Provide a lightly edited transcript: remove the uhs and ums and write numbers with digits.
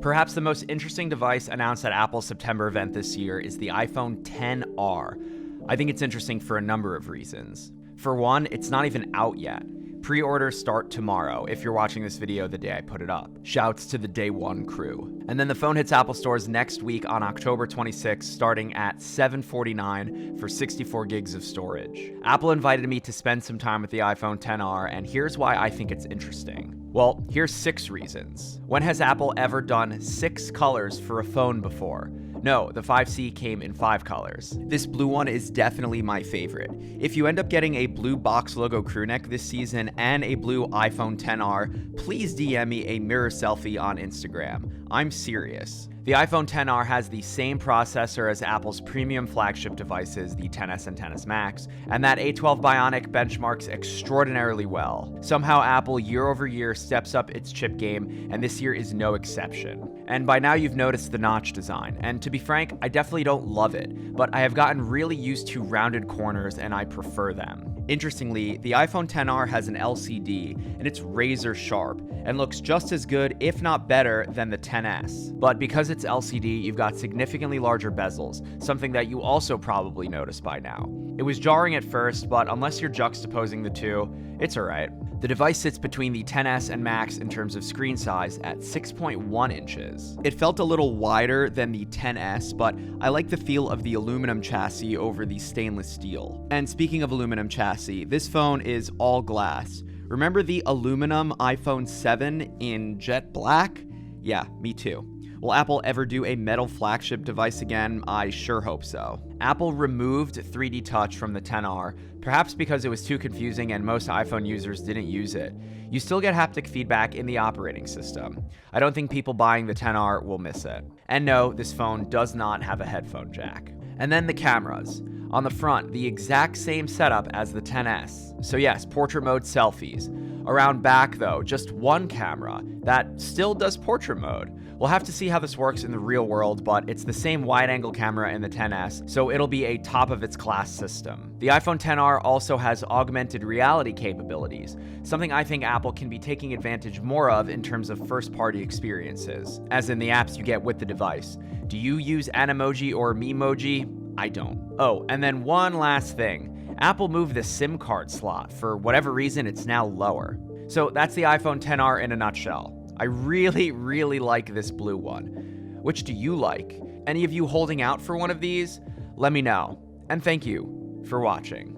Perhaps the most interesting device announced at Apple's September event this year is the iPhone XR. I think it's interesting for a number of reasons. For one, it's not even out yet. Pre-orders start tomorrow if you're watching this video the day I put it up. Shouts to the day one crew. And then the phone hits Apple stores next week on October 26th, starting at $749 for 64 gigs of storage. Apple invited me to spend some time with the iPhone XR, and here's why I think it's interesting. Well, here's 6 reasons. When has Apple ever done 6 colors for a phone before? No, the 5C came in 5 colors. This blue one is definitely my favorite. If you end up getting a blue box logo crew neck this season and a blue iPhone XR, please DM me a mirror selfie on Instagram. I'm serious. The iPhone XR has the same processor as Apple's premium flagship devices, the XS and XS Max, and that A12 Bionic benchmarks extraordinarily well. Somehow Apple year over year steps up its chip game, and this year is no exception. And by now you've noticed the notch design, and to be frank, I definitely don't love it, but I have gotten really used to rounded corners and I prefer them. Interestingly, the iPhone XR has an LCD, and it's razor sharp, and looks just as good, if not better, than the XS. But because it's LCD, you've got significantly larger bezels, something that you also probably noticed by now. It was jarring at first, but unless you're juxtaposing the two, it's alright. The device sits between the XS and Max in terms of screen size at 6.1 inches. It felt a little wider than the XS, but I like the feel of the aluminum chassis over the stainless steel. And speaking of aluminum chassis, this phone is all glass. Remember the aluminum iPhone 7 in jet black? Yeah, me too. Will Apple ever do a metal flagship device again? I sure hope so. Apple removed 3D Touch from the XR, perhaps because it was too confusing and most iPhone users didn't use it. You still get haptic feedback in the operating system. I don't think people buying the XR will miss it. And no, this phone does not have a headphone jack. And then the cameras. On the front, the exact same setup as the XS. So yes, portrait mode selfies. Around back though, just one camera that still does portrait mode. We'll have to see how this works in the real world, but it's the same wide-angle camera in the XS, so it'll be a top-of-its-class system. The iPhone XR also has augmented reality capabilities, something I think Apple can be taking advantage more of in terms of first-party experiences, as in the apps you get with the device. Do you use Animoji or Memoji? I don't. Oh, and then one last thing. Apple moved the SIM card slot. For whatever reason, it's now lower. So that's the iPhone XR in a nutshell. I really, really like this blue one. Which do you like? Any of you holding out for one of these? Let me know. And thank you for watching.